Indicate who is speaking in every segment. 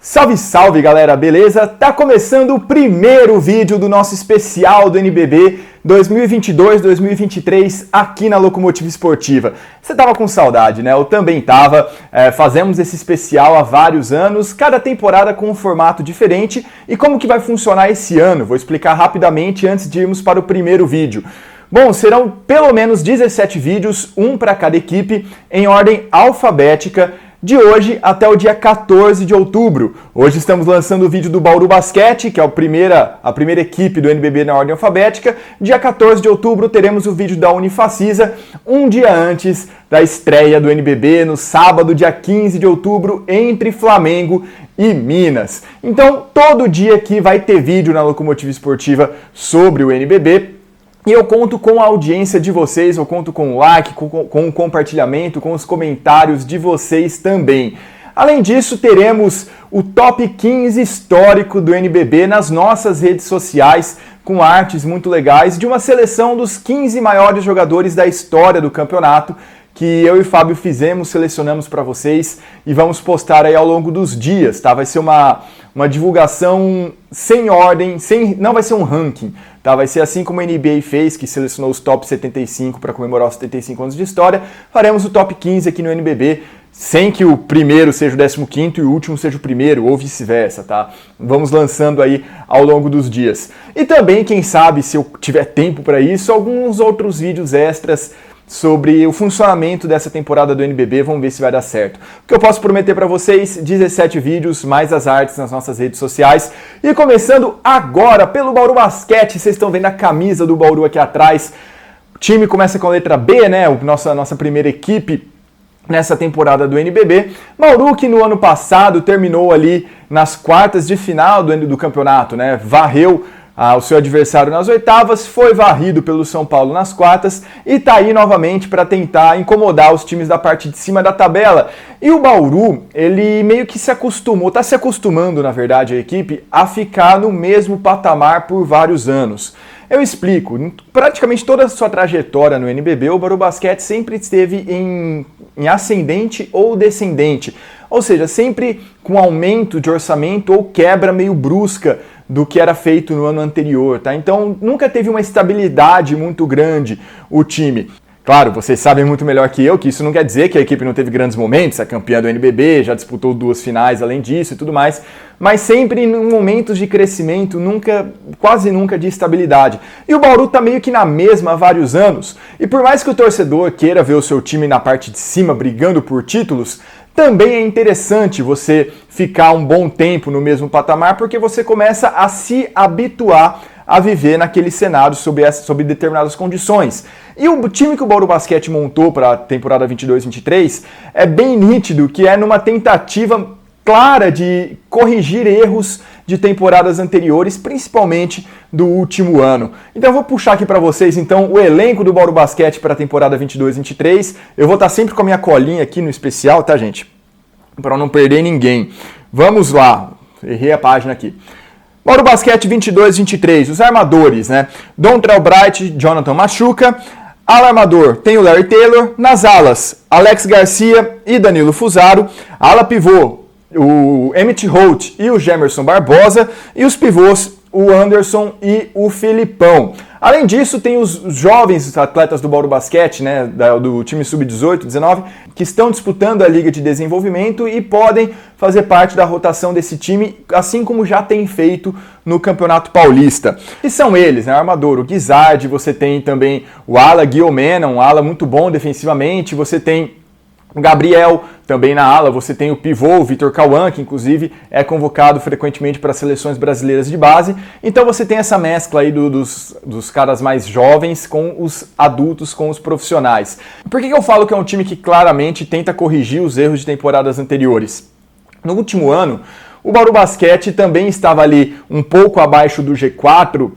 Speaker 1: Salve, salve galera, beleza? Tá começando o primeiro vídeo do nosso especial do NBB 2022-2023 aqui na Locomotiva Esportiva. Você tava com saudade, né? Eu também tava. Fazemos esse especial há vários anos, cada temporada com um formato diferente. E como que vai funcionar esse ano? Vou explicar rapidamente antes de irmos para o primeiro vídeo. Bom, serão pelo menos 17 vídeos, um para cada equipe, em ordem alfabética, de hoje até o dia 14 de outubro. Hoje estamos lançando o vídeo do Bauru Basquete, que é a primeira equipe do NBB na ordem alfabética. Dia 14 de outubro teremos o vídeo da Unifacisa, um dia antes da estreia do NBB, no sábado, dia 15 de outubro, entre Flamengo e Minas. Então, todo dia aqui vai ter vídeo na Locomotiva Esportiva sobre o NBB. E eu conto com a audiência de vocês, eu conto com o like, com o compartilhamento, com os comentários de vocês também. Além disso, teremos o Top 15 histórico do NBB nas nossas redes sociais, com artes muito legais, de uma seleção dos 15 maiores jogadores da história do campeonato, que eu e o Fábio selecionamos para vocês e vamos postar aí ao longo dos dias, tá? Vai ser uma divulgação sem ordem, não vai ser um ranking, tá? Vai ser assim como a NBA fez, que selecionou os top 75 para comemorar os 75 anos de história. Faremos o top 15 aqui no NBB, sem que o primeiro seja o 15º e o último seja o primeiro, ou vice-versa, tá? Vamos lançando aí ao longo dos dias. E também, quem sabe, se eu tiver tempo para isso, alguns outros vídeos extras sobre o funcionamento dessa temporada do NBB, vamos ver se vai dar certo. O que eu posso prometer para vocês, 17 vídeos, mais as artes nas nossas redes sociais. E começando agora pelo Bauru Basquete, vocês estão vendo a camisa do Bauru aqui atrás. O time começa com a letra B, né, nossa primeira equipe nessa temporada do NBB. Bauru que no ano passado terminou ali nas quartas de final do campeonato, né, varreu o seu adversário nas oitavas, foi varrido pelo São Paulo nas quartas e tá aí novamente para tentar incomodar os times da parte de cima da tabela. E o Bauru, ele meio que se acostumou, tá se acostumando, na verdade, a equipe, a ficar no mesmo patamar por vários anos. Eu explico, praticamente toda a sua trajetória no NBB, o Bauru Basquete sempre esteve em ascendente ou descendente, ou seja, sempre com aumento de orçamento ou quebra meio brusca do que era feito no ano anterior, tá? Então nunca teve uma estabilidade muito grande o time. Claro, vocês sabem muito melhor que eu que isso não quer dizer que a equipe não teve grandes momentos, é campeã do NBB, já disputou 2 finais além disso e tudo mais, mas sempre em momentos de crescimento, quase nunca de estabilidade. E o Bauru tá meio que na mesma há vários anos, e por mais que o torcedor queira ver o seu time na parte de cima brigando por títulos, também é interessante você ficar um bom tempo no mesmo patamar, porque você começa a se habituar a viver naquele cenário sob determinadas condições. E o time que o Bauru Basquete montou para a temporada 22-23 é bem nítido que é numa tentativa clara de corrigir erros de temporadas anteriores, principalmente do último ano. Então eu vou puxar aqui para vocês então o elenco do Bauru Basquete para a temporada 22-23. Eu vou estar sempre com a minha colinha aqui no especial, tá, gente? Para não perder ninguém. Vamos lá. Errei a página aqui. Bauru Basquete 22-23, os armadores, né? Dontrell Bright, Jonathan Machuca. Ala armador tem o Larry Taylor. Nas alas, Alex Garcia e Danilo Fusaro. Ala pivô, o Emmett Holt e o Gemerson Barbosa. E os pivôs, o Anderson e o Felipão. Além disso, tem os jovens atletas do Bauru Basquete, né, do time sub-18, 19, que estão disputando a Liga de Desenvolvimento e podem fazer parte da rotação desse time, assim como já tem feito no Campeonato Paulista. E são eles, né, o armador, o Guizard, você tem também o ala Guiomena, um ala muito bom defensivamente, você tem o Gabriel, também na ala, você tem o pivô, o Vitor Cauã, que inclusive é convocado frequentemente para seleções brasileiras de base. Então você tem essa mescla aí dos caras mais jovens com os adultos, com os profissionais. Por que eu falo que é um time que claramente tenta corrigir os erros de temporadas anteriores? No último ano, o Bauru Basquete também estava ali um pouco abaixo do G4,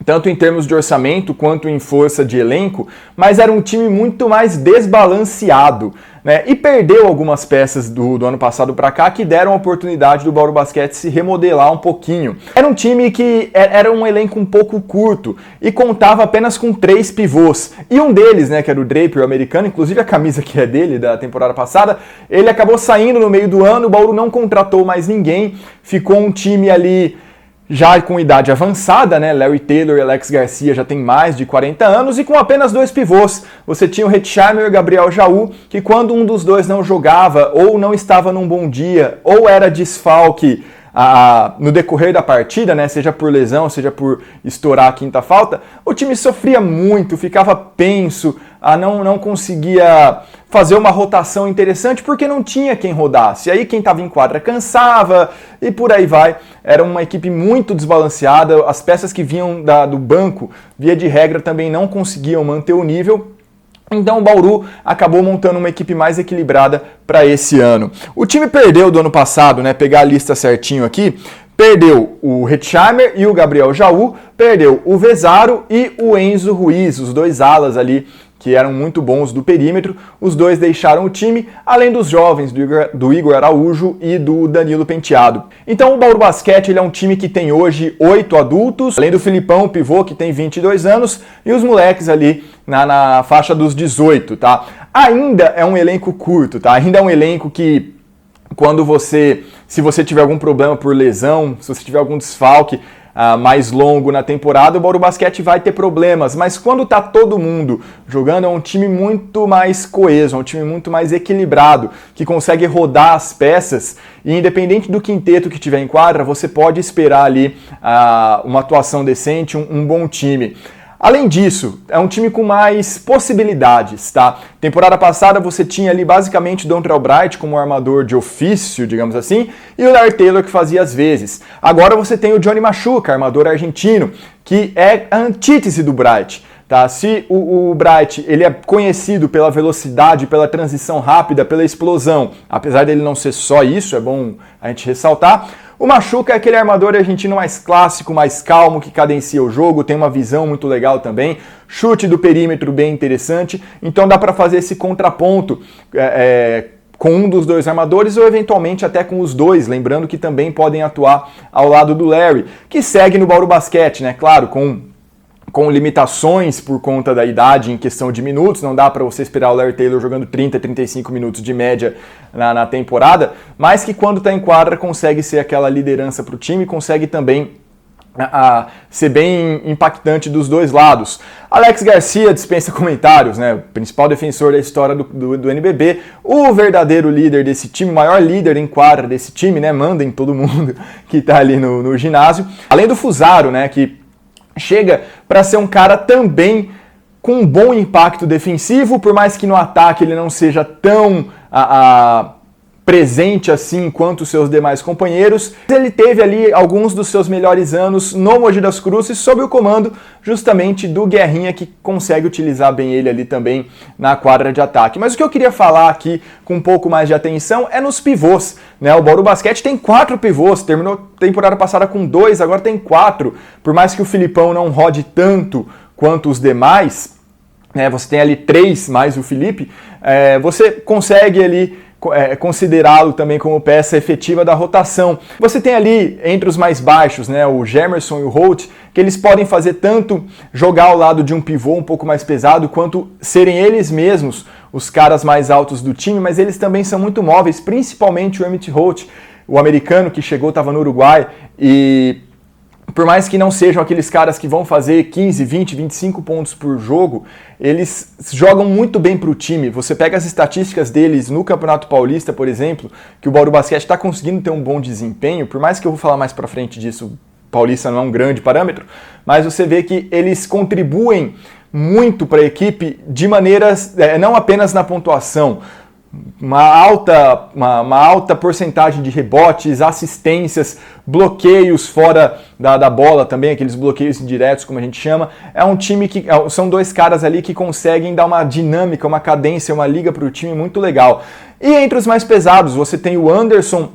Speaker 1: tanto em termos de orçamento quanto em força de elenco, mas era um time muito mais desbalanceado. né? E perdeu algumas peças do ano passado para cá que deram a oportunidade do Bauru Basquete se remodelar um pouquinho. Era um time que era um elenco um pouco curto e contava apenas com 3 pivôs. E um deles, né, que era o Draper, o americano, inclusive a camisa que é dele da temporada passada, ele acabou saindo no meio do ano, o Bauru não contratou mais ninguém, ficou um time ali já com idade avançada, né? Larry Taylor e Alex Garcia já têm mais de 40 anos e com apenas 2 pivôs. Você tinha o Hetzheimer e o Gabriel Jaú, que quando um dos dois não jogava ou não estava num bom dia ou era desfalque no decorrer da partida, né, seja por lesão, seja por estourar a quinta falta, o time sofria muito, ficava penso, não conseguia fazer uma rotação interessante porque não tinha quem rodasse. Aí quem estava em quadra cansava e por aí vai. Era uma equipe muito desbalanceada, as peças que vinham do banco, via de regra, também não conseguiam manter o nível. Então o Bauru acabou montando uma equipe mais equilibrada para esse ano. O time perdeu do ano passado, né? Pegar a lista certinho aqui. Perdeu o Hetzheimer e o Gabriel Jaú, perdeu o Vezaro e o Enzo Ruiz, os 2 alas ali que eram muito bons do perímetro. Os 2 deixaram o time, além dos jovens do Igor Araújo e do Danilo Penteado. Então o Bauru Basquete ele é um time que tem hoje 8 adultos, além do Filipão, o pivô, que tem 22 anos, e os moleques ali na faixa dos 18, tá? Ainda é um elenco curto, tá? Ainda é um elenco que se você tiver algum problema por lesão, se você tiver algum desfalque mais longo na temporada, o Bauru Basquete vai ter problemas, mas quando tá todo mundo jogando, é um time muito mais coeso, é um time muito mais equilibrado, que consegue rodar as peças e independente do quinteto que tiver em quadra, você pode esperar ali uma atuação decente, um bom time. Além disso, é um time com mais possibilidades, tá? Temporada passada você tinha ali basicamente o Dontrell Bright como armador de ofício, digamos assim, e o Larry Taylor que fazia as vezes. Agora você tem o Johnny Machuca, armador argentino, que é a antítese do Bright. Tá? Se o Bright ele é conhecido pela velocidade, pela transição rápida, pela explosão, apesar dele não ser só isso, é bom a gente ressaltar, o Machuca é aquele armador argentino mais clássico, mais calmo, que cadencia o jogo, tem uma visão muito legal também, chute do perímetro bem interessante, então dá para fazer esse contraponto com um dos 2 armadores ou eventualmente até com os 2, lembrando que também podem atuar ao lado do Larry, que segue no Bauru Basquete, né? Claro, com limitações por conta da idade em questão de minutos, não dá para você esperar o Larry Taylor jogando 30, 35 minutos de média na temporada, mas que quando está em quadra consegue ser aquela liderança para o time, consegue também ser bem impactante dos 2 lados. Alex Garcia dispensa comentários, né? O principal defensor da história do NBB, o verdadeiro líder desse time, o maior líder em quadra desse time, né? Manda em todo mundo que está ali no ginásio. Além do Fusaro, né? Que chega para ser um cara também com um bom impacto defensivo, por mais que no ataque ele não seja tão presente assim quanto os seus demais companheiros. Ele teve ali alguns dos seus melhores anos no Mogi das Cruzes, sob o comando justamente do Guerrinha, que consegue utilizar bem ele ali também na quadra de ataque. Mas o que eu queria falar aqui com um pouco mais de atenção é nos pivôs, né? O Bauru Basquete tem 4 pivôs, terminou a temporada passada com 2, agora tem 4. Por mais que o Filipão não rode tanto quanto os demais, né? Você tem ali 3 mais o Felipe, você consegue ali considerá-lo também como peça efetiva da rotação. Você tem ali, entre os mais baixos, né, o Gemerson e o Holt, que eles podem fazer tanto jogar ao lado de um pivô um pouco mais pesado, quanto serem eles mesmos os caras mais altos do time, mas eles também são muito móveis, principalmente o Emmett Holt, o americano que chegou, estava no Uruguai, e por mais que não sejam aqueles caras que vão fazer 15, 20, 25 pontos por jogo, eles jogam muito bem para o time. Você pega as estatísticas deles no Campeonato Paulista, por exemplo, que o Bauru Basquete está conseguindo ter um bom desempenho, por mais que eu vou falar mais para frente disso, Paulista não é um grande parâmetro, mas você vê que eles contribuem muito para a equipe de maneiras, não apenas na pontuação, uma alta porcentagem de rebotes, assistências, bloqueios fora da bola também, aqueles bloqueios indiretos, como a gente chama. É um time que são 2 caras ali que conseguem dar uma dinâmica, uma cadência, uma liga para o time muito legal. E entre os mais pesados, você tem o Anderson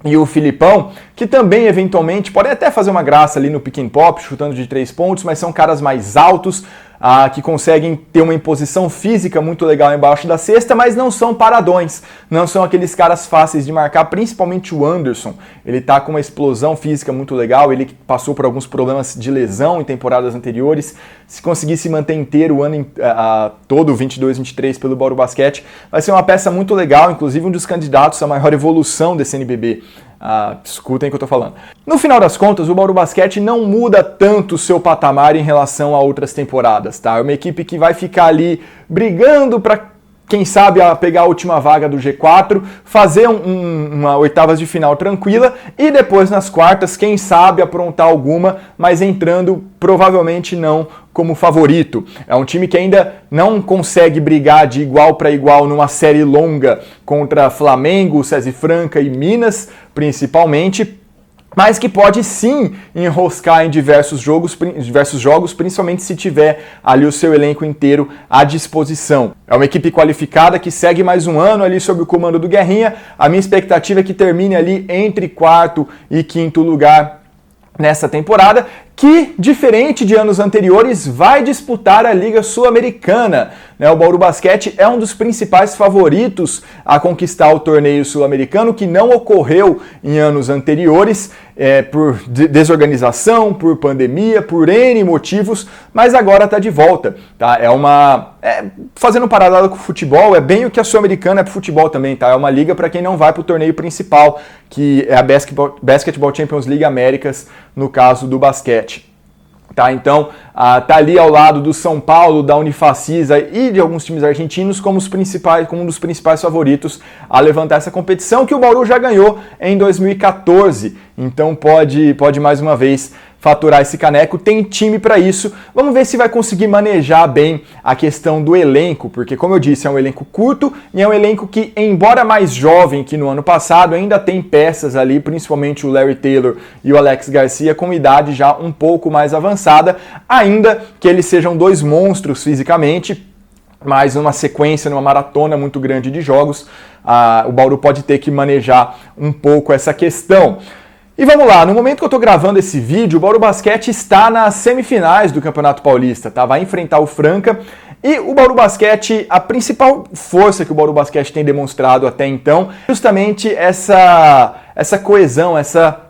Speaker 1: e o Filipão, que também eventualmente podem até fazer uma graça ali no pick and pop, chutando de 3 pontos, mas são caras mais altos, que conseguem ter uma imposição física muito legal embaixo da cesta, mas não são paradões, não são aqueles caras fáceis de marcar, principalmente o Anderson. Ele tá com uma explosão física muito legal, ele passou por alguns problemas de lesão em temporadas anteriores. Se conseguir se manter inteiro o ano todo, 22-23 pelo Bauru Basquete, vai ser uma peça muito legal, inclusive um dos candidatos à maior evolução desse NBB. Escutem o que eu tô falando. No final das contas, o Bauru Basquete não muda tanto o seu patamar em relação a outras temporadas, tá? É uma equipe que vai ficar ali brigando para, quem sabe, pegar a última vaga do G4, fazer uma oitavas de final tranquila e depois nas quartas, quem sabe, aprontar alguma, mas entrando provavelmente não como favorito. É um time que ainda não consegue brigar de igual para igual numa série longa contra Flamengo, SESI Franca e Minas, principalmente, mas que pode sim enroscar em diversos jogos, principalmente se tiver ali o seu elenco inteiro à disposição. É uma equipe qualificada que segue mais um ano ali sob o comando do Guerrinha. A minha expectativa é que termine ali entre quarto e quinto lugar nessa temporada, que, diferente de anos anteriores, vai disputar a Liga Sul-Americana. O Bauru Basquete é um dos principais favoritos a conquistar o torneio sul-americano, que não ocorreu em anos anteriores, por desorganização, por pandemia, por N motivos, mas agora está de volta. Tá? Fazendo um paralelo com o futebol, é bem o que a Sul-Americana é para o futebol também. Tá? É uma liga para quem não vai para o torneio principal, que é a Basketball Champions League Américas, no caso do basquete. Tá, então, tá ali ao lado do São Paulo, da Unifacisa e de alguns times argentinos como um dos principais favoritos a levantar essa competição, que o Bauru já ganhou em 2014. Então pode mais uma vez faturar esse caneco, tem time para isso. Vamos ver se vai conseguir manejar bem a questão do elenco, porque, como eu disse, é um elenco curto e é um elenco que, embora mais jovem que no ano passado, ainda tem peças ali, principalmente o Larry Taylor e o Alex Garcia, com idade já um pouco mais avançada, ainda que eles sejam dois monstros fisicamente, mas numa sequência, numa maratona muito grande de jogos, o Bauru pode ter que manejar um pouco essa questão. E vamos lá, no momento que eu estou gravando esse vídeo, o Bauru Basquete está nas semifinais do Campeonato Paulista, tá? Vai enfrentar o Franca. E o Bauru Basquete, a principal força que o Bauru Basquete tem demonstrado até então, justamente essa coesão, essa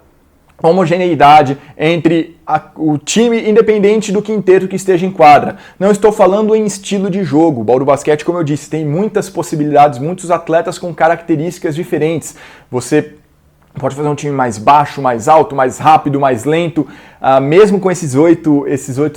Speaker 1: homogeneidade entre o time, independente do quinteto que esteja em quadra. Não estou falando em estilo de jogo. O Bauru Basquete, como eu disse, tem muitas possibilidades, muitos atletas com características diferentes. Você pode fazer um time mais baixo, mais alto, mais rápido, mais lento, mesmo com esses oito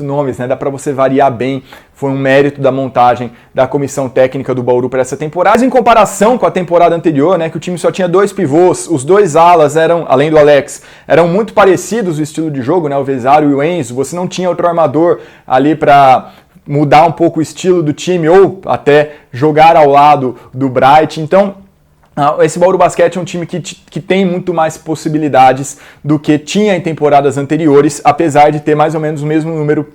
Speaker 1: nomes, né? Dá para você variar bem. Foi um mérito da montagem da comissão técnica do Bauru para essa temporada. Mas em comparação com a temporada anterior, né, que o time só tinha dois pivôs, os dois alas eram, além do Alex, eram muito parecidos o estilo de jogo, né, o Vesário e o Enzo. Você não tinha outro armador ali para mudar um pouco o estilo do time ou até jogar ao lado do Bright. Então, esse Bauru Basquete é um time que tem muito mais possibilidades do que tinha em temporadas anteriores, apesar de ter mais ou menos o mesmo número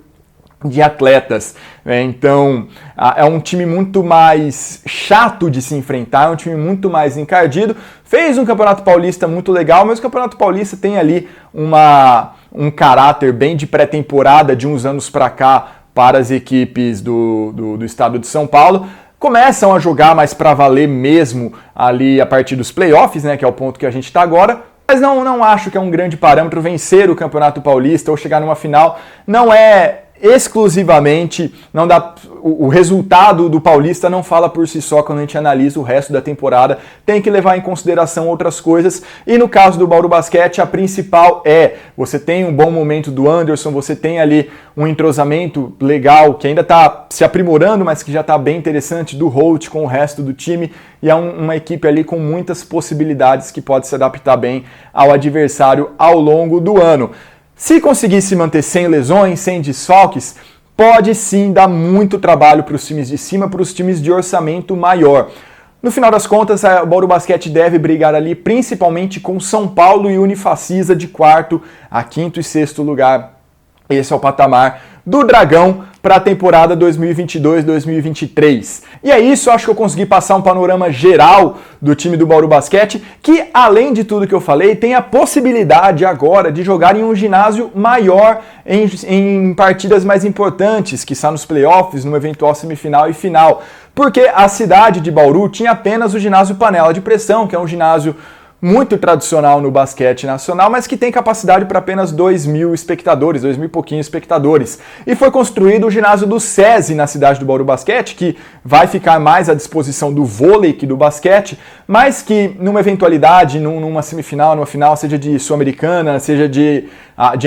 Speaker 1: de atletas. Então, é um time muito mais chato de se enfrentar, é um time muito mais encardido. Fez um Campeonato Paulista muito legal, mas o Campeonato Paulista tem ali um caráter bem de pré-temporada de uns anos para cá para as equipes do estado de São Paulo. Começam a jogar mais para valer mesmo ali a partir dos playoffs, né, que é o ponto que a gente está agora, mas não acho que é um grande parâmetro vencer o Campeonato Paulista ou chegar numa final. Não é exclusivamente, não dá, o resultado do Paulista não fala por si só quando a gente analisa o resto da temporada, tem que levar em consideração outras coisas, e no caso do Bauru Basquete, a principal você tem um bom momento do Anderson, você tem ali um entrosamento legal, que ainda está se aprimorando, mas que já está bem interessante, do Holt com o resto do time, e é uma equipe ali com muitas possibilidades que pode se adaptar bem ao adversário ao longo do ano. Se conseguir se manter sem lesões, sem desfalques, pode sim dar muito trabalho para os times de cima, para os times de orçamento maior. No final das contas, o Bauru Basquete deve brigar ali principalmente com São Paulo e Unifacisa de quarto a quinto e sexto lugar. Esse é o patamar do Dragão para a temporada 2022-2023. E é isso, acho que eu consegui passar um panorama geral do time do Bauru Basquete, que além de tudo que eu falei, tem a possibilidade agora de jogar em um ginásio maior em partidas mais importantes, que está nos playoffs, numa eventual semifinal e final. Porque a cidade de Bauru tinha apenas o ginásio Panela de Pressão, que é um ginásio muito tradicional no basquete nacional, mas que tem capacidade para apenas 2.000 espectadores, 2.000 e pouquinhos espectadores. E foi construído o ginásio do SESI na cidade do Bauru Basquete, que vai ficar mais à disposição do vôlei que do basquete, mas que numa eventualidade, numa semifinal, numa final, seja de Sul-Americana, seja de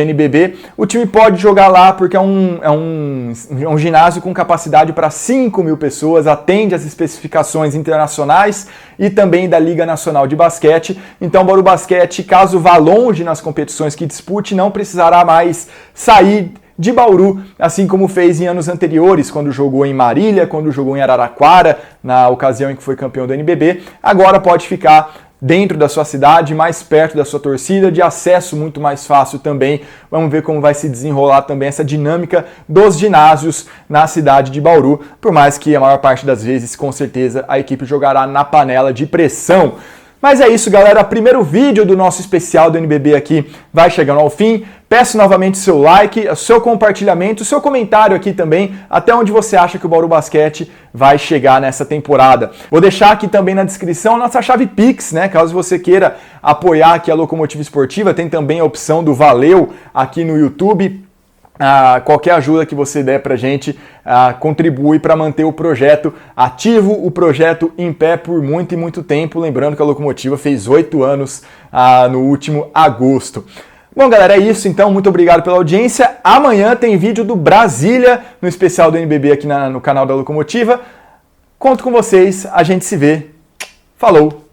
Speaker 1: NBB, o time pode jogar lá porque é um ginásio com capacidade para 5.000 pessoas, atende às especificações internacionais e também da Liga Nacional de Basquete. Então o Bauru Basquete, caso vá longe nas competições que dispute, não precisará mais sair de Bauru, assim como fez em anos anteriores, quando jogou em Marília, quando jogou em Araraquara, na ocasião em que foi campeão do NBB. Agora pode ficar dentro da sua cidade, mais perto da sua torcida, de acesso muito mais fácil também. Vamos ver como vai se desenrolar também essa dinâmica dos ginásios na cidade de Bauru, por mais que a maior parte das vezes, com certeza, a equipe jogará na panela de pressão. Mas é isso, galera. Primeiro vídeo do nosso especial do NBB aqui vai chegando ao fim. Peço novamente seu like, seu compartilhamento, seu comentário aqui também, até onde você acha que o Bauru Basquete vai chegar nessa temporada. Vou deixar aqui também na descrição a nossa chave Pix, né? Caso você queira apoiar aqui a Locomotiva Esportiva, tem também a opção do Valeu aqui no YouTube. Qualquer ajuda que você der pra gente contribui para manter o projeto ativo, o projeto em pé por muito e muito tempo. Lembrando que a Locomotiva fez 8 anos no último agosto. Bom, galera, é isso então. Muito obrigado pela audiência. Amanhã tem vídeo do Brasília no especial do NBB aqui no canal da Locomotiva. Conto com vocês. A gente se vê. Falou!